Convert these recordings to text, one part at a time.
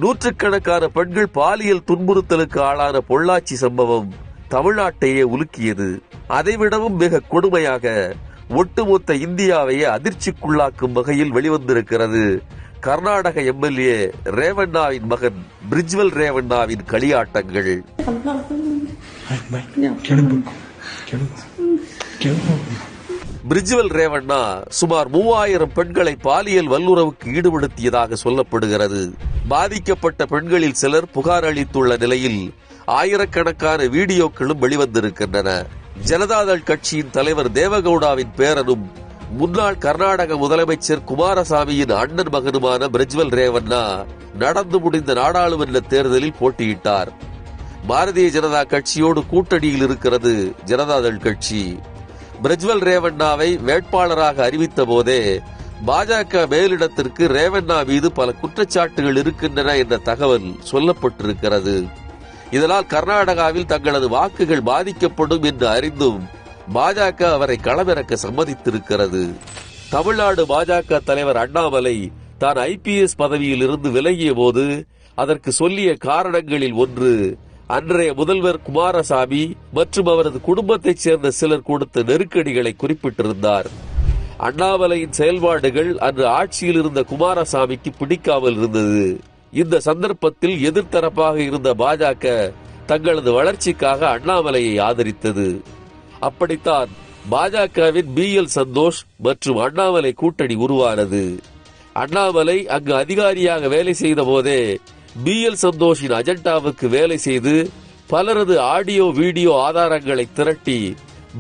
நூற்றுக்கணக்கான பெண்கள் பாலியல் துன்புறுத்தலுக்கு ஆளான பொள்ளாச்சி சம்பவம் தமிழ்நாட்டையே உலுக்கியது. அதைவிடவும் மிக கொடுமையாக ஒட்டுமொத்த இந்தியாவையே அதிர்ச்சிக்குள்ளாக்கும் வகையில் வெளிவந்திருக்கிறது கர்நாடக எம்எல்ஏ ரேவண்ணாவின் மகன் பிரிஜ்வல் ரேவண்ணாவின் களியாட்டங்கள். பிரிஜ்வல் ரேவண்ணா சுமார் 3000 பெண்களை பாலியல் வல்லுறவுக்கு ஈடுபடுத்தியதாக சொல்லப்படுகிறது. பாதிக்கப்பட்ட பெண்களில் சிலர் புகார் அளித்துள்ள நிலையில் ஆயிரக்கணக்கான வீடியோக்களும் வெளிவந்திருக்கின்றன. ஜனதாதள் கட்சியின் தலைவர் தேவகவுடாவின் பேரனும் முன்னாள் கர்நாடக முதலமைச்சர் குமாரசாமியின் அண்ணன் மகனுமான பிரிஜ்வல் ரேவண்ணா நடந்து முடிந்த நாடாளுமன்ற தேர்தலில் போட்டியிட்டார். பாரதிய ஜனதா கட்சியோடு கூட்டணியில் இருக்கிறது ஜனதாதள் கட்சி. பிரிஜ்வல் ரேவண்ணாவை வேட்பாளராக அறிவித்த போதே பாஜக மேலிடத்திற்கு ரேவண்ணா மீது பல குற்றச்சாட்டுகள் இருக்கின்றன என்ற தகவல் சொல்லப்பட்டிருக்கிறது. இதனால் கர்நாடகாவில் தங்களது வாக்குகள் பாதிக்கப்படும் என்று அறிந்தும் பாஜக அவரை களமிறக்க சம்மதித்திருக்கிறது. தமிழ்நாடு பாஜக தலைவர் அண்ணாமலை தான் IPS பதவியில் இருந்து விலகிய போது அதற்கு சொல்லிய காரணங்களில் ஒன்று அன்றைய முதல்வர் குமாரசாமி மற்றும் அவரது குடும்பத்தைச் சேர்ந்த சிலர் கொடுத்த நெருக்கடிகளை குறிப்பிட்டிருந்தார். அண்ணாமலையின் செயல்பாடுகள் அன்று ஆட்சியில் இருந்த குமாரசாமிக்கு பிடிக்காமல் இருந்தது. இந்த சந்தர்ப்பத்தில் எதிர்த்தரப்பாக இருந்த பாஜக தங்களது வளர்ச்சிக்காக அண்ணாமலையை ஆதரித்தது. அப்படித்தான் பாஜகவின் BL சந்தோஷ் மற்றும் அண்ணாமலை கூட்டணி உருவானது. அண்ணாமலை அங்கு அதிகாரியாக வேலை செய்த போதே BL சந்தோஷின் அஜெண்டாவுக்கு வேலை செய்து பலரது ஆடியோ வீடியோ ஆதாரங்களை திரட்டி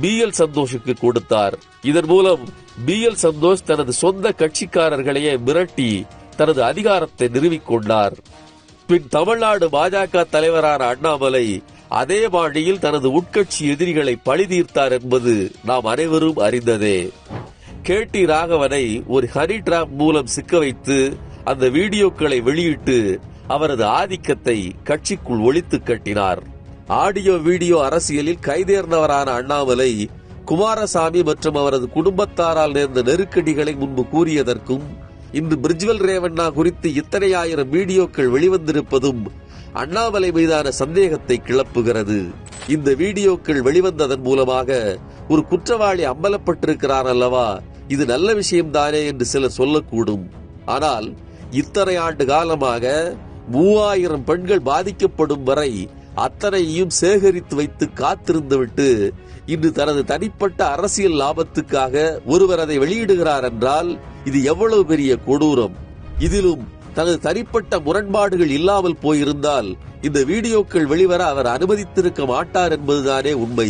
BL சந்தோஷுக்கு கொடுத்தார். இதன் மூலம் BL சந்தோஷ் தனது சொந்த கட்சிக்காரர்களையே மிரட்டி தனது அதிகாரத்தை நிறுவிக்கொண்டார். பின் தமிழ்நாடு பாஜக தலைவரான அண்ணாமலை அதே பாணியில் தனது உட்கட்சி எதிரிகளை பழி தீர்த்தார் என்பது நாம் அனைவரும் அறிந்ததே. KT ராகவனை ஒரு ஹனி டிராப் மூலம் சிக்க வைத்து அந்த வீடியோக்களை வெளியிட்டு அவரது ஆதிக்கத்தை கட்சிக்குள் ஒழித்து கட்டினார். ஆடியோ வீடியோ அரசியலில் கைதேர்ந்தவரான அண்ணாமலை குமாரசாமி மற்றும் அவரது குடும்பத்தாரால் நேர்ந்த நெருக்கடிகளை முன்பு கூறியதற்கும் இன்று பிரிஜ்வல் ரேவண்ணா குறித்து இத்தனை ஆயிரம் வீடியோக்கள் வெளிவந்திருப்பதும் அண்ணாமலை மீதான சந்தேகத்தை கிளப்புகிறது. இந்த வீடியோக்கள் வெளிவந்ததன் மூலமாக ஒரு குற்றவாளி அம்பலப்பட்டிருக்கிறார் அல்லவா, இது நல்ல விஷயம்தானே என்று சிலர் சொல்லக்கூடும். ஆனால் இத்தனை ஆண்டு காலமாக 3000 பெண்கள் பாதிக்கப்படும் வரை அத்தனையும் சேகரித்து வைத்து காத்திருந்துவிட்டு இன்று தனது தனிப்பட்ட அரசியல் லாபத்துக்காக ஒருவர் அதை வெளியிடுகிறார் என்றால் இது எவ்வளவு பெரிய கொடூரம். இதிலும் தனது தனிப்பட்ட முரண்பாடுகள் இல்லாமல் போயிருந்தால் இந்த வீடியோக்கள் வெளிவர அவர் அனுமதித்திருக்க மாட்டார் என்பதுதானே உண்மை.